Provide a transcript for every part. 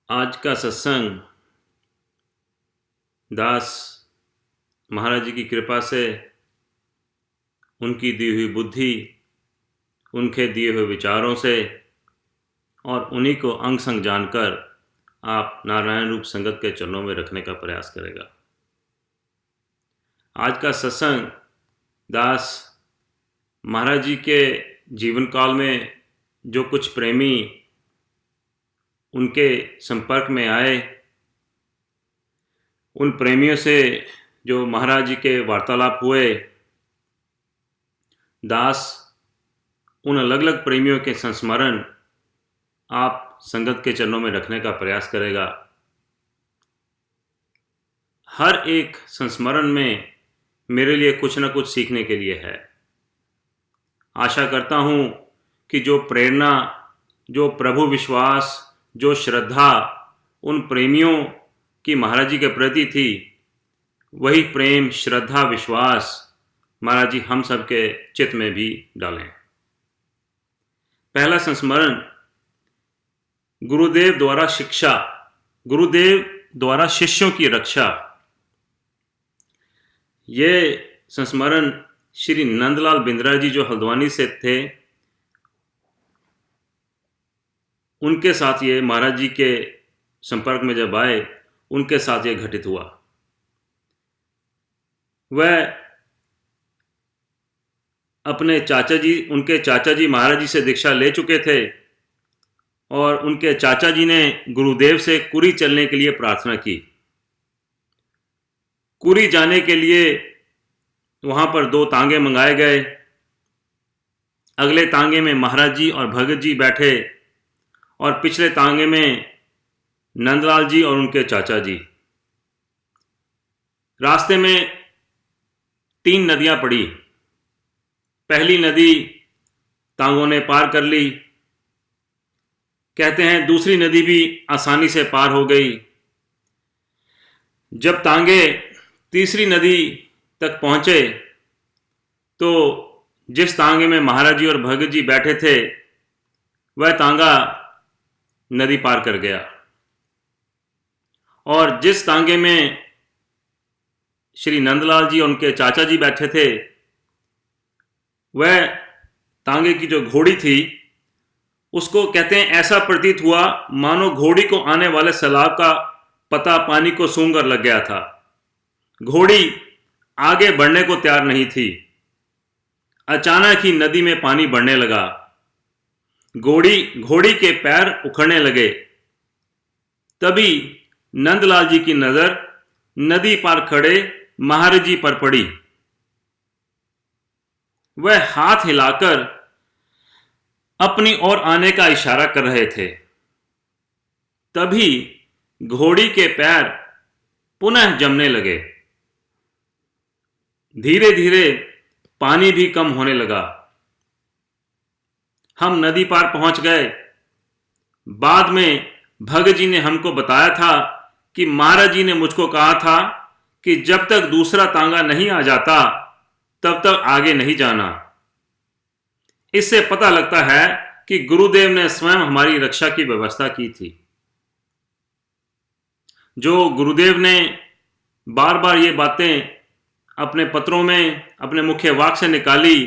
आज का सत्संग दास महाराज जी की कृपा से उनकी दी हुई बुद्धि, उनके दिए हुए विचारों से और उन्हीं को अंग संग जानकर आप नारायण रूप संगत के चरणों में रखने का प्रयास करेगा। आज का सत्संग दास महाराज जी के जीवन काल में जो कुछ प्रेमी उनके संपर्क में आए, उन प्रेमियों से जो महाराज जी के वार्तालाप हुए, दास उन अलग अलग प्रेमियों के संस्मरण आप संगत के चरणों में रखने का प्रयास करेगा। हर एक संस्मरण में मेरे लिए कुछ न कुछ सीखने के लिए है। आशा करता हूँ कि जो प्रेरणा, जो प्रभु विश्वास, जो श्रद्धा उन प्रेमियों की महाराज जी के प्रति थी, वही प्रेम, श्रद्धा, विश्वास महाराज जी हम सब के चित्त में भी डालें। पहला संस्मरण गुरुदेव द्वारा शिक्षा, गुरुदेव द्वारा शिष्यों की रक्षा। ये संस्मरण श्री नंदलाल बिंद्रा जी जो हल्द्वानी से थे, उनके साथ ये महाराज जी के संपर्क में जब आए, उनके साथ ये घटित हुआ। वह अपने चाचा जी, उनके चाचा जी महाराज जी से दीक्षा ले चुके थे और उनके चाचा जी ने गुरुदेव से कुरी चलने के लिए प्रार्थना की। कुरी जाने के लिए वहाँ पर 2 तांगे मंगाए गए। अगले तांगे में महाराज जी और भगत जी बैठे और पिछले तांगे में नंदलाल जी और उनके चाचा जी। रास्ते में 3 नदियाँ पड़ी। पहली नदी तांगों ने पार कर ली। कहते हैं दूसरी नदी भी आसानी से पार हो गई। जब तांगे तीसरी नदी तक पहुंचे तो जिस तांगे में महाराज जी और भगत जी बैठे थे, वह तांगा नदी पार कर गया और जिस तांगे में श्री नंदलाल जी और उनके चाचा जी बैठे थे, वह तांगे की जो घोड़ी थी, उसको कहते हैं ऐसा प्रतीत हुआ मानो घोड़ी को आने वाले सैलाब का पता पानी को सूंघकर लग गया था। घोड़ी आगे बढ़ने को तैयार नहीं थी। अचानक ही नदी में पानी बढ़ने लगा। घोड़ी के पैर उखड़ने लगे। तभी नंदलाल जी की नजर नदी पार खड़े महाराज जी पर पड़ी। वह हाथ हिलाकर अपनी ओर आने का इशारा कर रहे थे। तभी घोड़ी के पैर पुनः जमने लगे। धीरे धीरे पानी भी कम होने लगा। हम नदी पार पहुंच गए। बाद में भगत जी ने हमको बताया था कि महाराज जी ने मुझको कहा था कि जब तक दूसरा तांगा नहीं आ जाता तब तक आगे नहीं जाना। इससे पता लगता है कि गुरुदेव ने स्वयं हमारी रक्षा की व्यवस्था की थी। जो गुरुदेव ने बार बार ये बातें अपने पत्रों में, अपने मुख्य वाक से निकाली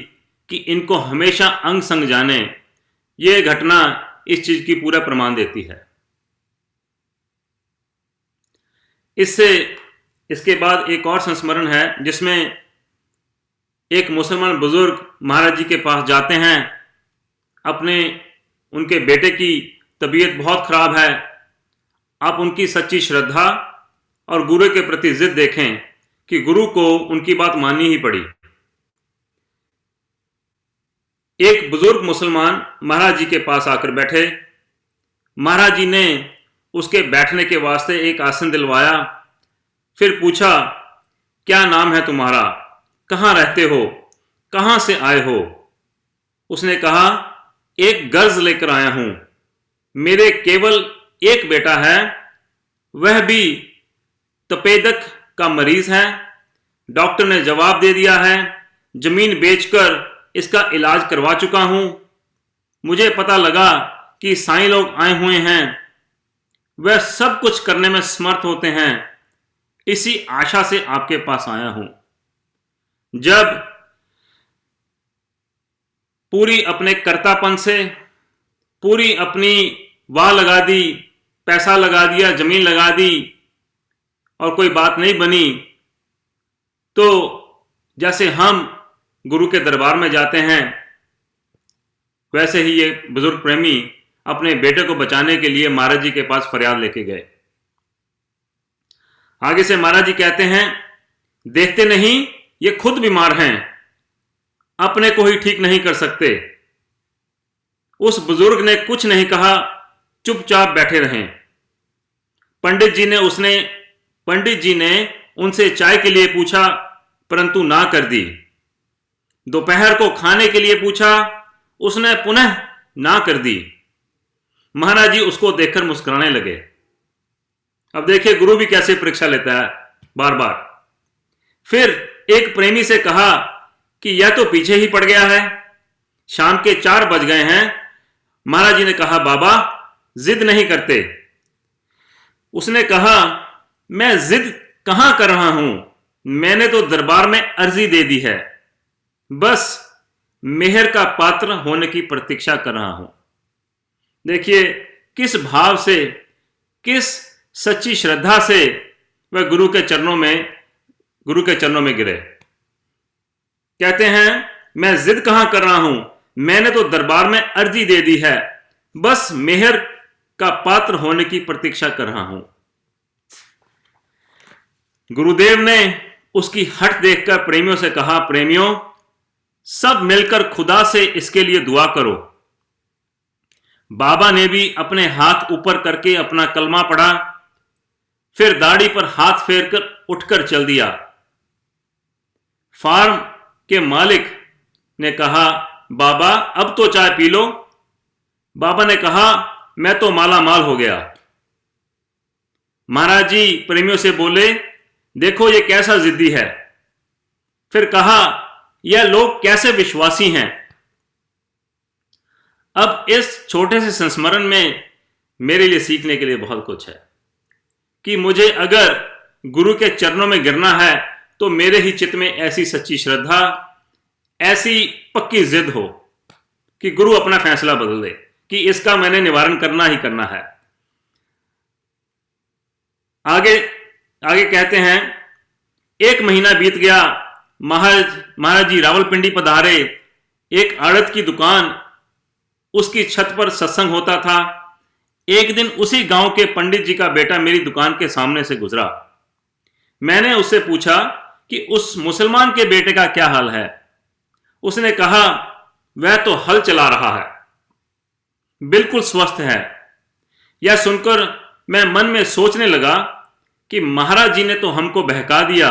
कि इनको हमेशा अंग संग जाने, ये घटना इस चीज की पूरा प्रमाण देती है। इसके बाद एक और संस्मरण है जिसमें एक मुसलमान बुजुर्ग महाराज जी के पास जाते हैं। उनके बेटे की तबीयत बहुत खराब है। आप उनकी सच्ची श्रद्धा और गुरु के प्रति जिद देखें कि गुरु को उनकी बात माननी ही पड़ी। एक बुजुर्ग मुसलमान महाराज जी के पास आकर बैठे। महाराज जी ने उसके बैठने के वास्ते एक आसन दिलवाया। फिर पूछा, क्या नाम है तुम्हारा, कहाँ रहते हो, कहाँ से आए हो? उसने कहा, एक गर्ज लेकर आया हूं। मेरे केवल एक बेटा है, वह भी तपेदक का मरीज है। डॉक्टर ने जवाब दे दिया है, जमीन बेचकर इसका इलाज करवा चुका हूं। मुझे पता लगा कि साईं लोग आए हुए हैं। वह सब कुछ करने में समर्थ होते हैं, इसी आशा से आपके पास आया हूं। जब पूरी अपने कर्तापन से, पूरी अपनी वाह लगा दी, पैसा लगा दिया, जमीन लगा दी और कोई बात नहीं बनी, तो जैसे हम गुरु के दरबार में जाते हैं, वैसे ही ये बुजुर्ग प्रेमी अपने बेटे को बचाने के लिए महाराज जी के पास फरियाद लेके गए। आगे से महाराज जी कहते हैं, देखते नहीं ये खुद बीमार हैं, अपने को ही ठीक नहीं कर सकते। उस बुजुर्ग ने कुछ नहीं कहा, चुपचाप बैठे रहे। पंडित जी ने उनसे चाय के लिए पूछा, परंतु ना कर दी। दोपहर को खाने के लिए पूछा, उसने पुनः ना कर दी। महाराज जी उसको देखकर मुस्कुराने लगे। अब देखिए गुरु भी कैसे परीक्षा लेता है बार बार। फिर एक प्रेमी से कहा कि यह तो पीछे ही पड़ गया है, शाम के 4 बज गए हैं। महाराज जी ने कहा, बाबा जिद नहीं करते। उसने कहा, मैं जिद कहां कर रहा हूं, मैंने तो दरबार में अर्जी दे दी है, बस मेहर का पात्र होने की प्रतीक्षा कर रहा हूं। देखिए किस भाव से, किस सच्ची श्रद्धा से वह गुरु के चरणों में गिरे। कहते हैं, मैं जिद कहां कर रहा हूं, मैंने तो दरबार में अर्जी दे दी है, बस मेहर का पात्र होने की प्रतीक्षा कर रहा हूं। गुरुदेव ने उसकी हट देखकर प्रेमियों से कहा, प्रेमियों सब मिलकर खुदा से इसके लिए दुआ करो। बाबा ने भी अपने हाथ ऊपर करके अपना कलमा पढ़ा, फिर दाढ़ी पर हाथ फेरकर उठकर चल दिया। फार्म के मालिक ने कहा, बाबा अब तो चाय पी लो। बाबा ने कहा, मैं तो माला माल हो गया। महाराज जी प्रेमियों से बोले, देखो ये कैसा जिद्दी है। फिर कहा, यह लोग कैसे विश्वासी हैं। अब इस छोटे से संस्मरण में मेरे लिए सीखने के लिए बहुत कुछ है कि मुझे अगर गुरु के चरणों में गिरना है तो मेरे ही चित्त में ऐसी सच्ची श्रद्धा, ऐसी पक्की जिद हो कि गुरु अपना फैसला बदल दे कि इसका मैंने निवारण करना ही करना है। आगे कहते हैं, 1 महीना बीत गया। महाराज जी रावलपिंडी पधारे। एक आड़त की दुकान, उसकी छत पर सत्संग होता था। एक दिन उसी गांव के पंडित जी का बेटा मेरी दुकान के सामने से गुजरा। मैंने उससे पूछा कि उस मुसलमान के बेटे का क्या हाल है। उसने कहा, वह तो हल चला रहा है, बिल्कुल स्वस्थ है। यह सुनकर मैं मन में सोचने लगा कि महाराज जी ने तो हमको बहका दिया,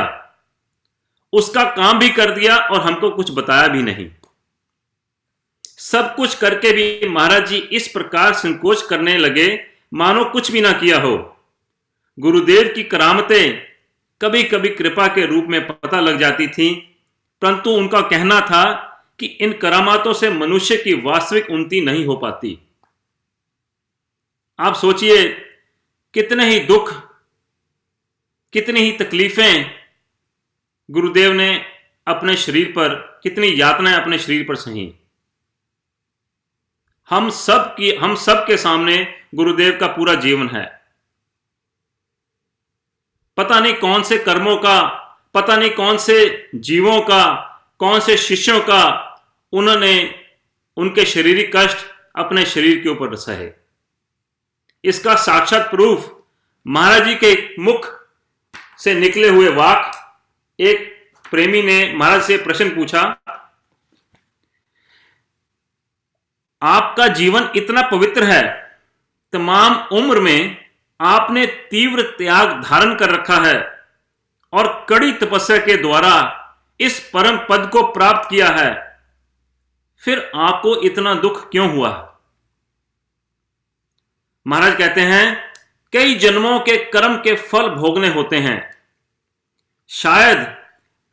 उसका काम भी कर दिया और हमको कुछ बताया भी नहीं। सब कुछ करके भी महाराज जी इस प्रकार संकोच करने लगे मानो कुछ भी ना किया हो। गुरुदेव की करामतें कभी कभी कृपा के रूप में पता लग जाती थी, परंतु उनका कहना था कि इन करामातों से मनुष्य की वास्तविक उन्नति नहीं हो पाती। आप सोचिए कितने ही दुख, कितनी ही तकलीफें गुरुदेव ने अपने शरीर पर, कितनी यातनाएं अपने शरीर पर सही। हम सब के सामने गुरुदेव का पूरा जीवन है। पता नहीं कौन से कर्मों का, पता नहीं कौन से जीवों का, कौन से शिष्यों का उन्होंने उनके शारीरिक कष्ट अपने शरीर के ऊपर सहे। इसका साक्षात प्रूफ महाराज जी के मुख से निकले हुए वाक। एक प्रेमी ने महाराज से प्रश्न पूछा, आपका जीवन इतना पवित्र है, तमाम उम्र में आपने तीव्र त्याग धारण कर रखा है और कड़ी तपस्या के द्वारा इस परम पद को प्राप्त किया है, फिर आपको इतना दुख क्यों हुआ। महाराज कहते हैं, कई जन्मों के कर्म के फल भोगने होते हैं। शायद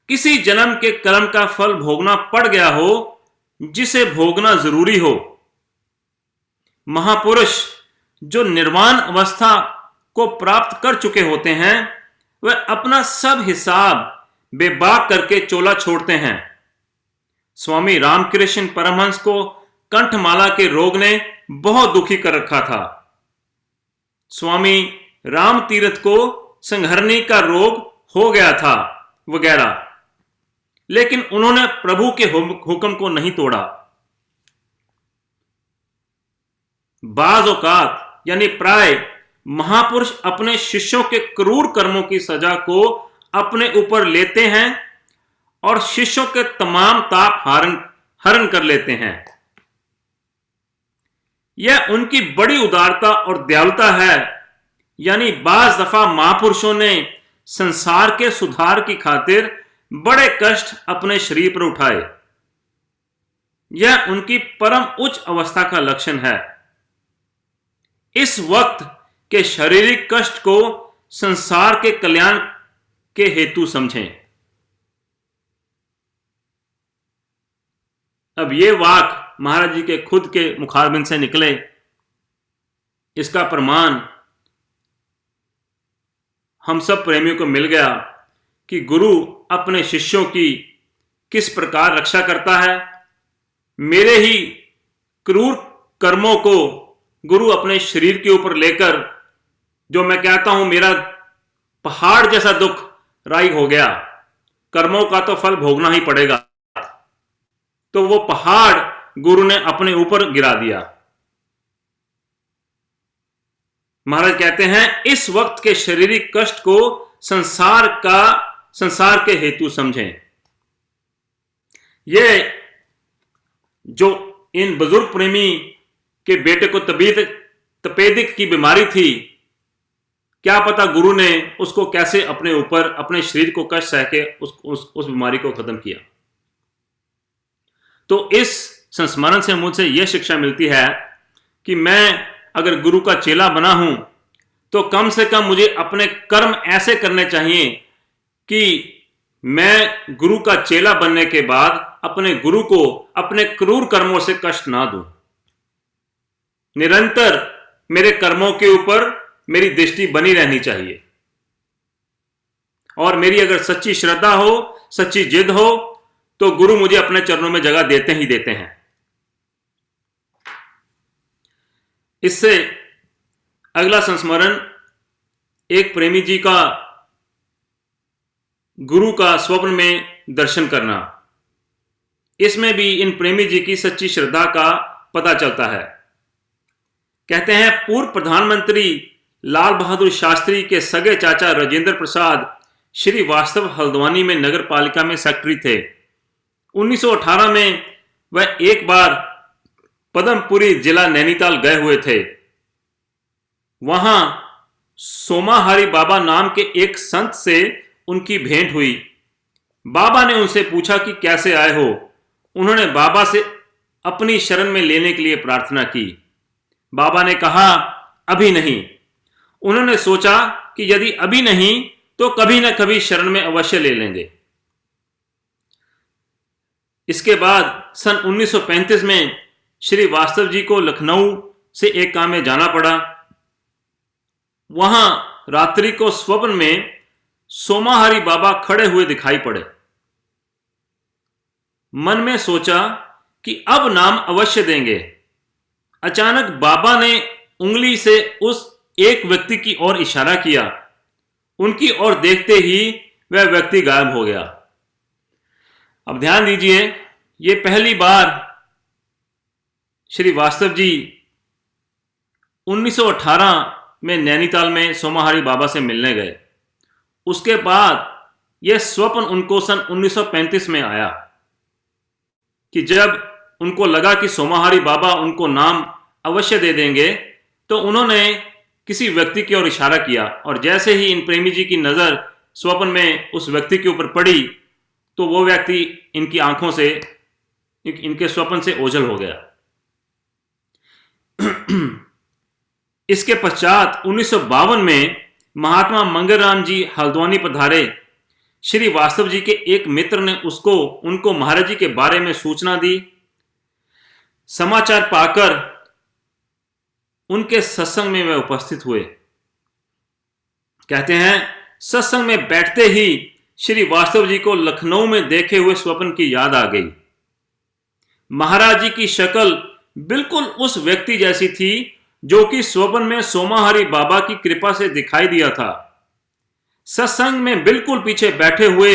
किसी जन्म के कर्म का फल भोगना पड़ गया हो जिसे भोगना जरूरी हो। महापुरुष जो निर्वाण अवस्था को प्राप्त कर चुके होते हैं, वह अपना सब हिसाब बेबाक करके चोला छोड़ते हैं। स्वामी रामकृष्ण परमहंस को कंठमाला के रोग ने बहुत दुखी कर रखा था। स्वामी राम तीर्थ को संहरणी का रोग हो गया था वगैरह, लेकिन उन्होंने प्रभु के हुक्म को नहीं तोड़ा। बाज औकात यानी प्राय महापुरुष अपने शिष्यों के क्रूर कर्मों की सजा को अपने ऊपर लेते हैं और शिष्यों के तमाम ताप हरण कर लेते हैं। यह उनकी बड़ी उदारता और दयालुता है। यानी बाज दफा महापुरुषों ने संसार के सुधार की खातिर बड़े कष्ट अपने शरीर पर उठाए। यह उनकी परम उच्च अवस्था का लक्षण है। इस वक्त के शारीरिक कष्ट को संसार के कल्याण के हेतु समझें। अब ये वाक महाराज जी के खुद के मुखारबिंद से निकले, इसका प्रमाण हम सब प्रेमियों को मिल गया कि गुरु अपने शिष्यों की किस प्रकार रक्षा करता है। मेरे ही क्रूर कर्मों को गुरु अपने शरीर के ऊपर लेकर, जो मैं कहता हूं मेरा पहाड़ जैसा दुख राई हो गया, कर्मों का तो फल भोगना ही पड़ेगा, तो वो पहाड़ गुरु ने अपने ऊपर गिरा दिया। महाराज कहते हैं इस वक्त के शारीरिक कष्ट को संसार के हेतु समझें। ये जो इन बुजुर्ग प्रेमी के बेटे को तपेदिक की बीमारी थी, क्या पता गुरु ने उसको कैसे अपने ऊपर अपने शरीर को कष्ट सह के उस बीमारी को खत्म किया। तो इस संस्मरण से मुझे यह शिक्षा मिलती है कि मैं अगर गुरु का चेला बना हूं तो कम से कम मुझे अपने कर्म ऐसे करने चाहिए कि मैं गुरु का चेला बनने के बाद अपने गुरु को अपने क्रूर कर्मों से कष्ट ना दूं। निरंतर मेरे कर्मों के ऊपर मेरी दृष्टि बनी रहनी चाहिए, और मेरी अगर सच्ची श्रद्धा हो, सच्ची जिद हो, तो गुरु मुझे अपने चरणों में जगह देते ही देते हैं। इससे अगला संस्मरण एक प्रेमी जी का गुरु का स्वप्न में दर्शन करना। इसमें भी इन प्रेमी जी की सच्ची श्रद्धा का पता चलता है। कहते हैं पूर्व प्रधानमंत्री लाल बहादुर शास्त्री के सगे चाचा राजेंद्र प्रसाद श्री वास्तव हल्द्वानी में नगर पालिका में सेक्रेटरी थे। 1918 में वह एक बार पद्मपुरी जिला नैनीताल गए हुए थे। वहां सोमाहारी बाबा नाम के एक संत से उनकी भेंट हुई। बाबा ने उनसे पूछा कि कैसे आए हो। उन्होंने बाबा से अपनी शरण में लेने के लिए प्रार्थना की। बाबा ने कहा अभी नहीं। उन्होंने सोचा कि यदि अभी नहीं तो कभी न कभी शरण में अवश्य ले लेंगे। इसके बाद सन 1935 में श्री वास्तव जी को लखनऊ से एक काम में जाना पड़ा। वहां रात्रि को स्वप्न में सोमाहारी बाबा खड़े हुए दिखाई पड़े। मन में सोचा कि अब नाम अवश्य देंगे। अचानक बाबा ने उंगली से उस एक व्यक्ति की ओर इशारा किया। उनकी ओर देखते ही वह व्यक्ति गायब हो गया। अब ध्यान दीजिए, ये पहली बार श्री वास्तव जी 1918 में नैनीताल में सोमाहारी बाबा से मिलने गए। उसके बाद यह स्वप्न उनको सन 1935 में आया कि जब उनको लगा कि सोमाहारी बाबा उनको नाम अवश्य दे देंगे, तो उन्होंने किसी व्यक्ति की ओर इशारा किया, और जैसे ही इन प्रेमी जी की नजर स्वप्न में उस व्यक्ति के ऊपर पड़ी तो वो व्यक्ति इनकी आंखों से, इनके स्वप्न से ओझल हो गया। इसके पश्चात 1952 में महात्मा मंगलराम जी हल्द्वानी पधारे। श्री वास्तव जी के एक मित्र ने उनको महाराज जी के बारे में सूचना दी। समाचार पाकर उनके सत्संग में वे उपस्थित हुए। कहते हैं, सत्संग में बैठते ही श्री वास्तव जी को लखनऊ में देखे हुए स्वप्न की याद आ गई। महाराज जी की शक्ल बिल्कुल उस व्यक्ति जैसी थी जो कि स्वप्न में सोमाहारी बाबा की कृपा से दिखाई दिया था। सत्संग में बिल्कुल पीछे बैठे हुए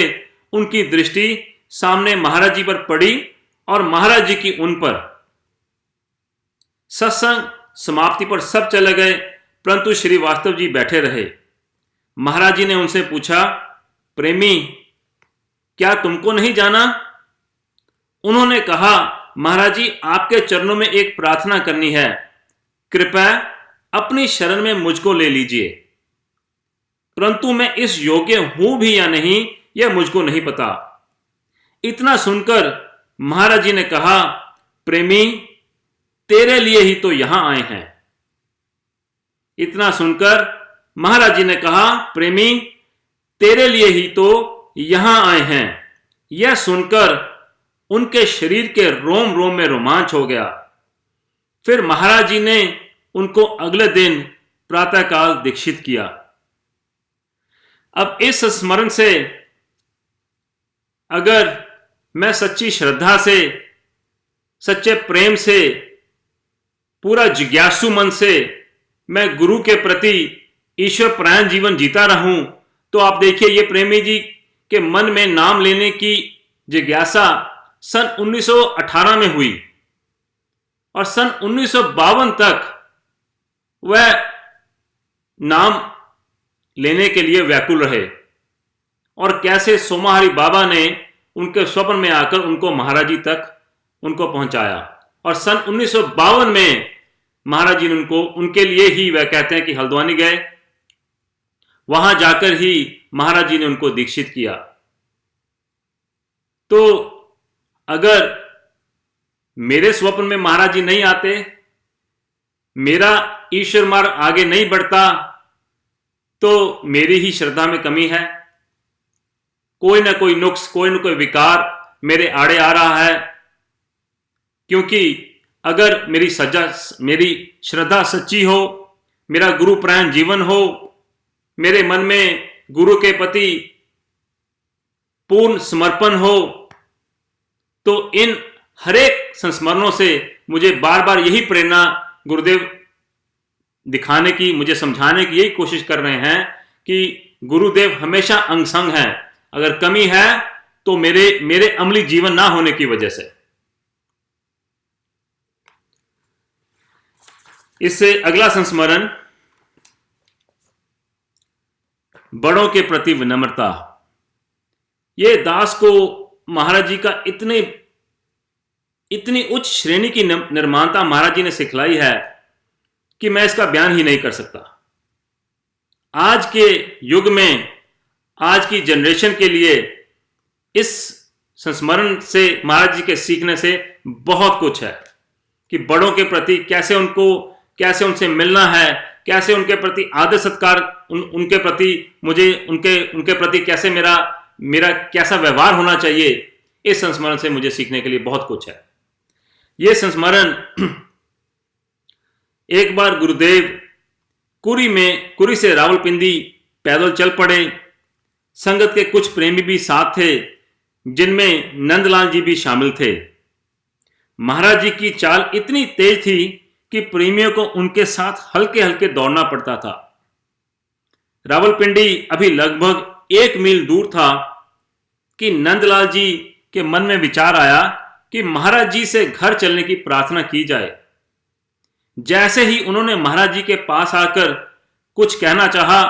उनकी दृष्टि सामने महाराज जी पर पड़ी और महाराज जी की उन पर। सत्संग समाप्ति पर सब चले गए, परंतु श्री वास्तव जी बैठे रहे। महाराज जी ने उनसे पूछा, प्रेमी, क्या तुमको नहीं जाना? उन्होंने कहा, महाराज जी, आपके चरणों में एक प्रार्थना करनी है, कृपया अपनी शरण में मुझको ले लीजिए। परंतु मैं इस योग्य हूं भी या नहीं, यह मुझको नहीं पता। इतना सुनकर महाराज जी ने कहा, प्रेमी, तेरे लिए ही तो यहां आए हैं। इतना सुनकर महाराज जी ने कहा, प्रेमी, तेरे लिए ही तो यहां आए हैं। यह सुनकर उनके शरीर के रोम रोम में रोमांच हो गया। फिर महाराज जी ने उनको अगले दिन प्रातःकाल दीक्षित किया। अब इस स्मरण से अगर मैं सच्ची श्रद्धा से, सच्चे प्रेम से, पूरा जिज्ञासु मन से मैं गुरु के प्रति ईश्वर परायण जीवन जीता रहूं, तो आप देखिए, ये प्रेमी जी के मन में नाम लेने की जिज्ञासा सन 1918 में हुई और सन 1952 तक वह नाम लेने के लिए व्याकुल रहे। और कैसे सोमाहारी बाबा ने उनके स्वप्न में आकर उनको महाराज जी तक उनको पहुंचाया। और सन 1952 में महाराज जी ने उनको, उनके लिए ही वह कहते हैं कि हल्द्वानी गए, वहां जाकर ही महाराज जी ने उनको दीक्षित किया। तो अगर मेरे स्वप्न में महाराज जी नहीं आते, मेरा ईश्वर मार्ग आगे नहीं बढ़ता, तो मेरी ही श्रद्धा में कमी है। कोई ना कोई नुक्स, कोई ना कोई विकार मेरे आड़े आ रहा है। क्योंकि अगर मेरी श्रद्धा सच्ची हो, मेरा गुरु परायण जीवन हो, मेरे मन में गुरु के प्रति पूर्ण समर्पण हो, तो इन हरेक संस्मरणों से मुझे बार बार यही प्रेरणा गुरुदेव दिखाने की, मुझे समझाने की यही कोशिश कर रहे हैं कि गुरुदेव हमेशा अंग संग हैं। अगर कमी है तो मेरे अमली जीवन ना होने की वजह से। इससे अगला संस्मरण, बड़ों के प्रति विनम्रता। ये दास को महाराज जी का इतनी उच्च श्रेणी की निर्माणता महाराज जी ने सिखलाई है कि मैं इसका बयान ही नहीं कर सकता। आज के युग में, आज की जनरेशन के लिए इस संस्मरण से, महाराज जी के सीखने से बहुत कुछ है कि बड़ों के प्रति कैसे उनसे मिलना है, कैसे उनके प्रति आदर सत्कार, उनके प्रति मुझे उनके प्रति कैसे मेरा कैसा व्यवहार होना चाहिए। इस संस्मरण से मुझे सीखने के लिए बहुत कुछ है। यह संस्मरण, एक बार गुरुदेव कुरी से रावलपिंडी पैदल चल पड़े। संगत के कुछ प्रेमी भी साथ थे, जिनमें नंदलाल जी भी शामिल थे। महाराज जी की चाल इतनी तेज थी कि प्रेमियों को उनके साथ हल्के हल्के दौड़ना पड़ता था। रावलपिंडी अभी लगभग 1 मील दूर था कि नंदलाल जी के मन में विचार आया कि महाराज जी से घर चलने की प्रार्थना की जाए। जैसे ही उन्होंने महाराज जी के पास आकर कुछ कहना चाहा,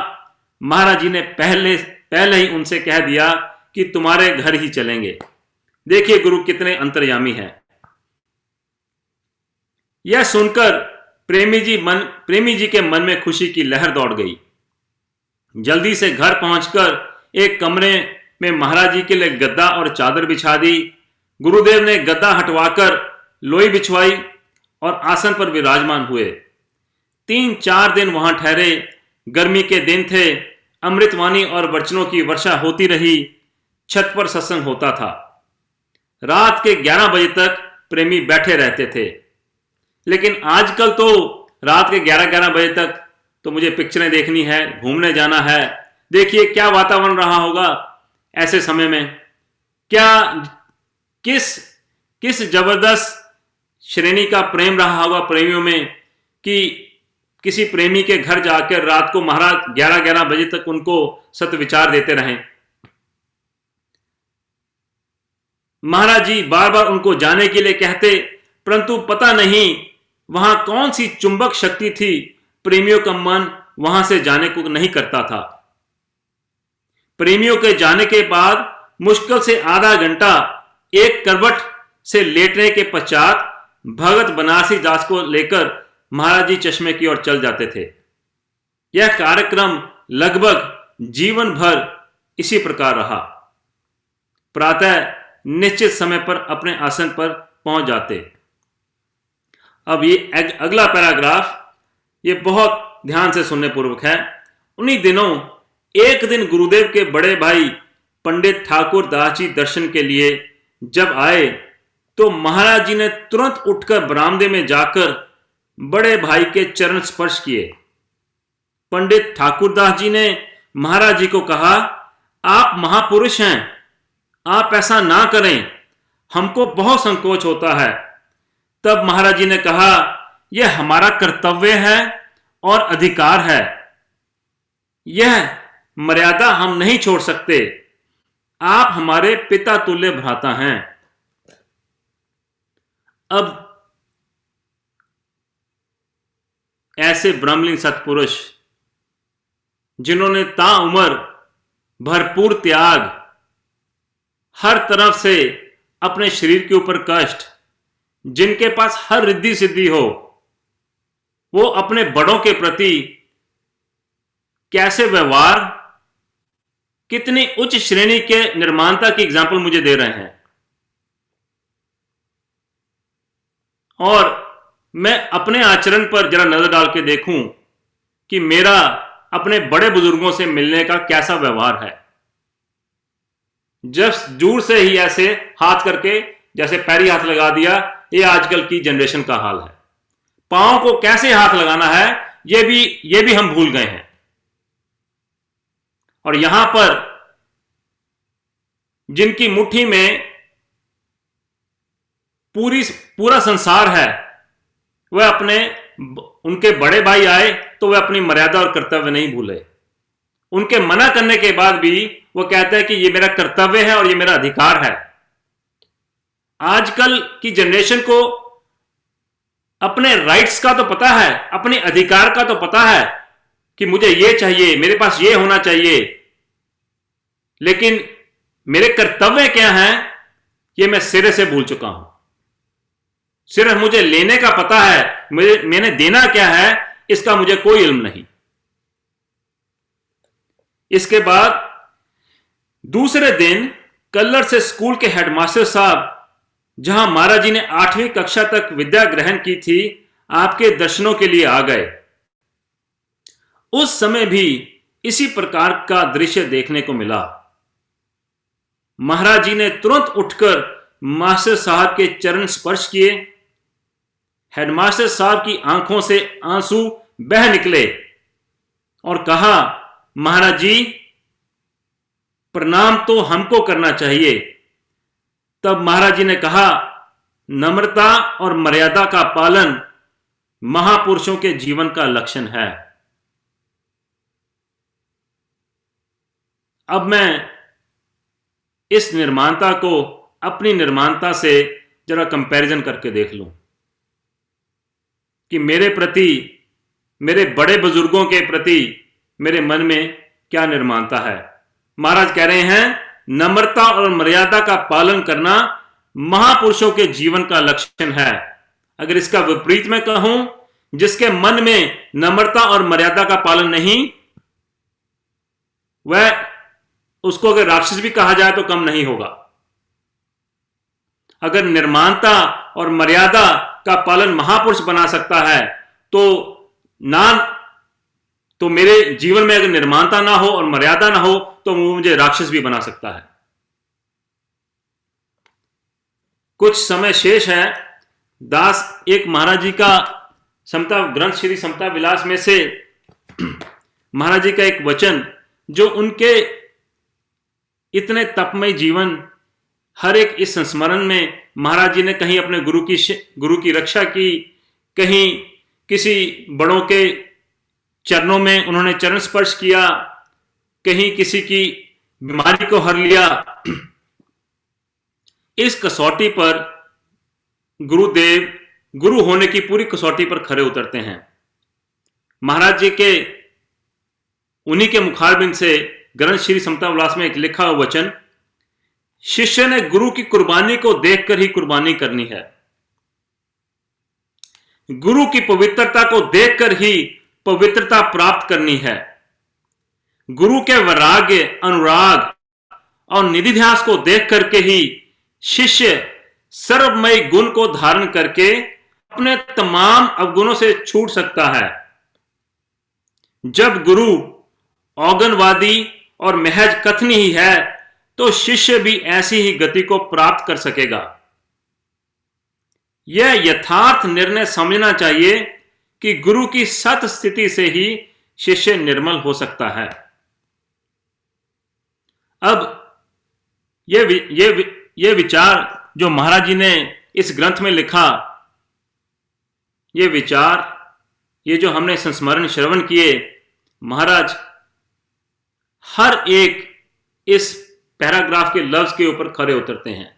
महाराज जी ने पहले ही उनसे कह दिया कि तुम्हारे घर ही चलेंगे। देखिए गुरु कितने अंतर्यामी हैं। यह सुनकर प्रेमी जी के मन में खुशी की लहर दौड़ गई। जल्दी से घर पहुंचकर एक कमरे में महाराज जी के लिए गद्दा और चादर बिछा दी। गुरुदेव ने गद्दा हटवाकर लोई बिछवाई और आसन पर विराजमान हुए। 3-4 दिन वहां ठहरे। गर्मी के दिन थे। अमृतवाणी और वचनों की वर्षा होती रही। छत पर सत्संग होता था। रात के 11 बजे तक प्रेमी बैठे रहते थे। लेकिन आजकल तो रात के 11-11 बजे तक तो मुझे पिक्चरें देखनी है, घूमने जाना है। देखिए क्या वातावरण रहा होगा ऐसे समय में, क्या किस किस जबरदस्त श्रेणी का प्रेम रहा होगा प्रेमियों में कि किसी प्रेमी के घर जाकर रात को महाराज 11-11 बजे तक उनको सत्विचार देते रहें। महाराज जी बार बार उनको जाने के लिए कहते, परंतु पता नहीं वहां कौन सी चुंबक शक्ति थी, प्रेमियों का मन वहां से जाने को नहीं करता था। प्रेमियों के जाने के बाद मुश्किल से आधा घंटा एक करवट से लेटने के पश्चात भगत बनारसी दास को लेकर महाराज जी चश्मे की ओर चल जाते थे। यह कार्यक्रम लगभग जीवन भर इसी प्रकार रहा। प्रातः निश्चित समय पर अपने आसन पर पहुंच जाते। अब ये अगला पैराग्राफ ये बहुत ध्यान से सुनने पूर्वक है। उन्हीं दिनों एक दिन गुरुदेव के बड़े भाई पंडित ठाकुर दास जी दर्शन के लिए जब आए तो महाराज जी ने तुरंत उठकर बरामदे में जाकर बड़े भाई के चरण स्पर्श किए। पंडित ठाकुरदास जी ने महाराज जी को कहा, आप महापुरुष हैं, आप ऐसा ना करें, हमको बहुत संकोच होता है। तब महाराज जी ने कहा, यह हमारा कर्तव्य है और अधिकार है, यह मर्यादा हम नहीं छोड़ सकते। आप हमारे पिता तुल्य भ्राता हैं। अब ऐसे ब्रह्मलीन सत्पुरुष जिन्होंने ताउम्र भरपूर त्याग, हर तरफ से अपने शरीर के ऊपर कष्ट, जिनके पास हर रिद्धि सिद्धि हो, वो अपने बड़ों के प्रति कैसे व्यवहार, कितनी उच्च श्रेणी के निर्माणता की एग्जाम्पल मुझे दे रहे हैं। और मैं अपने आचरण पर जरा नजर डाल के देखूं कि मेरा अपने बड़े बुजुर्गों से मिलने का कैसा व्यवहार है। जब दूर से ही ऐसे हाथ करके जैसे पैरी हाथ लगा दिया, ये आजकल की जनरेशन का हाल है। पांव को कैसे हाथ लगाना है ये भी हम भूल गए हैं। और यहां पर जिनकी मुट्ठी में पूरा संसार है, वह उनके बड़े भाई आए तो वह अपनी मर्यादा और कर्तव्य नहीं भूले। उनके मना करने के बाद भी वो कहते हैं कि ये मेरा कर्तव्य है और ये मेरा अधिकार है। आजकल की जनरेशन को अपने राइट्स का तो पता है, अपने अधिकार का तो पता है कि मुझे ये चाहिए, मेरे पास ये होना चाहिए, लेकिन मेरे कर्तव्य क्या हैं ये मैं सिरे से भूल चुका हूं। सिर्फ मुझे लेने का पता है, मैंने देना क्या है इसका मुझे कोई इल्म नहीं। इसके बाद दूसरे दिन कल्लर से स्कूल के हेडमास्टर साहब, जहां महाराज जी ने 8वीं कक्षा तक विद्या ग्रहण की थी, आपके दर्शनों के लिए आ गए। उस समय भी इसी प्रकार का दृश्य देखने को मिला। महाराज जी ने तुरंत उठकर मास्टर साहब के चरण स्पर्श किए। हेडमास्टर साहब की आंखों से आंसू बह निकले और कहा, महाराज जी प्रणाम तो हमको करना चाहिए। तब महाराज जी ने कहा, नम्रता और मर्यादा का पालन महापुरुषों के जीवन का लक्षण है। अब मैं इस निर्माणता को अपनी निर्माणता से जरा कंपैरिजन करके देख लूं कि मेरे प्रति, मेरे बड़े बुजुर्गों के प्रति मेरे मन में क्या निर्माणता है। महाराज कह रहे हैं, नम्रता और मर्यादा का पालन करना महापुरुषों के जीवन का लक्षण है। अगर इसका विपरीत मैं कहूं, जिसके मन में नम्रता और मर्यादा का पालन नहीं, वह उसको अगर राक्षस भी कहा जाए तो कम नहीं होगा। अगर निर्माणता और मर्यादा का पालन महापुरुष बना सकता है तो मेरे जीवन में अगर निर्माणता ना हो और मर्यादा ना हो तो वो मुझे राक्षस भी बना सकता है। कुछ समय शेष है। दास एक महाराज जी का समता ग्रंथ श्री समता विलास में से महाराज जी का एक वचन जो उनके इतने तपमय जीवन, हर एक इस संस्मरण में महाराज जी ने कहीं अपने गुरु की रक्षा की, कहीं किसी बड़ों के चरणों में उन्होंने चरण स्पर्श किया, कहीं किसी की बीमारी को हर लिया। इस कसौटी पर गुरुदेव गुरु होने की पूरी कसौटी पर खरे उतरते हैं। महाराज जी के उन्हीं के मुखारबिंद से ग्रंथ श्री समता विलास में एक लिखा हुआ वचन, शिष्य ने गुरु की कुर्बानी को देखकर ही कुर्बानी करनी है, गुरु की पवित्रता को देखकर ही पवित्रता प्राप्त करनी है, गुरु के वैराग्य, अनुराग और निधि ध्यास को देख करके ही शिष्य सर्वमय गुण को धारण करके अपने तमाम अवगुणों से छूट सकता है। जब गुरु औगनवादी और महज कथनी ही है तो शिष्य भी ऐसी ही गति को प्राप्त कर सकेगा। यह यथार्थ निर्णय समझना चाहिए कि गुरु की सत स्थिति से ही शिष्य निर्मल हो सकता है। अब यह विचार जो महाराज जी ने इस ग्रंथ में लिखा, ये विचार, ये जो हमने संस्मरण श्रवण किए, महाराज हर एक इस पैराग्राफ के लफ्ज के ऊपर खरे उतरते हैं।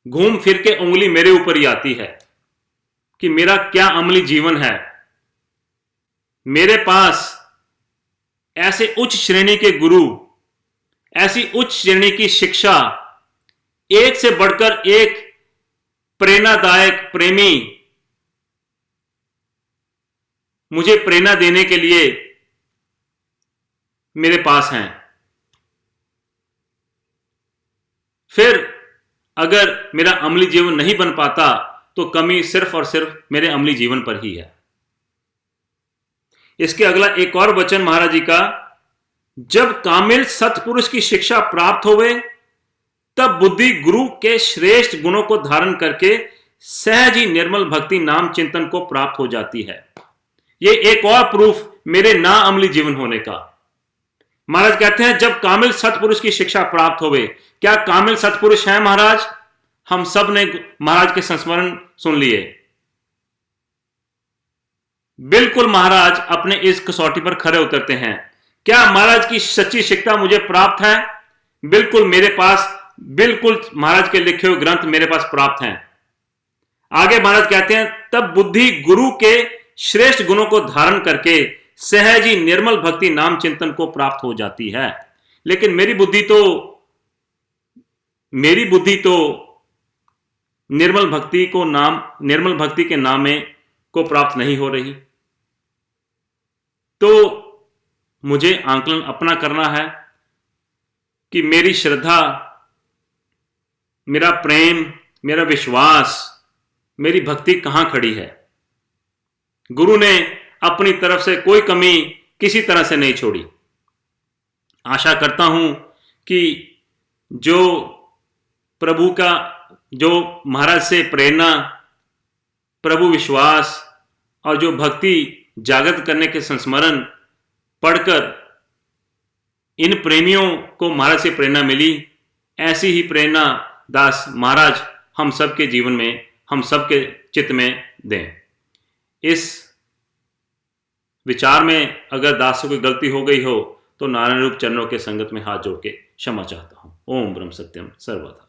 घूम फिर के उंगली मेरे ऊपर ही आती है कि मेरा क्या अमली जीवन है। मेरे पास ऐसे उच्च श्रेणी के गुरु, ऐसी उच्च श्रेणी की शिक्षा, एक से बढ़कर एक प्रेरणादायक प्रेमी मुझे प्रेरणा देने के लिए मेरे पास हैं। फिर अगर मेरा अमली जीवन नहीं बन पाता तो कमी सिर्फ और सिर्फ मेरे अमली जीवन पर ही है। इसके अगला एक और वचन महाराज जी का, जब कामिल सत्पुरुष की शिक्षा प्राप्त होवे तब बुद्धि गुरु के श्रेष्ठ गुणों को धारण करके सहज ही निर्मल भक्ति नाम चिंतन को प्राप्त हो जाती है। ये एक और प्रूफ मेरे ना अमली जीवन होने का। महाराज कहते हैं जब कामिल सत्पुरुष की शिक्षा प्राप्त होवे। क्या कामिल सत्पुरुष हैं महाराज? हम सब ने महाराज के संस्मरण सुन लिए। बिल्कुल महाराज अपने इस कसौटी पर खरे उतरते हैं। क्या महाराज की सच्ची शिक्षा मुझे प्राप्त है? बिल्कुल मेरे पास, बिल्कुल महाराज के लिखे हुए ग्रंथ मेरे पास प्राप्त हैं। आगे महाराज कहते हैं तब बुद्धि गुरु के श्रेष्ठ गुणों को धारण करके सहज ही निर्मल भक्ति नाम चिंतन को प्राप्त हो जाती है। लेकिन मेरी बुद्धि तो निर्मल भक्ति के नाम में को प्राप्त नहीं हो रही। तो मुझे आंकलन अपना करना है कि मेरी श्रद्धा, मेरा प्रेम, मेरा विश्वास, मेरी भक्ति कहां खड़ी है। गुरु ने अपनी तरफ से कोई कमी किसी तरह से नहीं छोड़ी। आशा करता हूं कि जो प्रभु का, जो महाराज से प्रेरणा, प्रभु विश्वास और जो भक्ति जागृत करने के संस्मरण पढ़कर इन प्रेमियों को महाराज से प्रेरणा मिली, ऐसी ही प्रेरणा दास महाराज हम सबके जीवन में, हम सबके चित्त में दें। इस विचार में अगर दास से कोई गलती हो गई हो तो नारायण रूप चरणों के संगत में हाथ जोड़ के क्षमा चाहता हूं। ओम ब्रह्म सत्यम सर्वदा।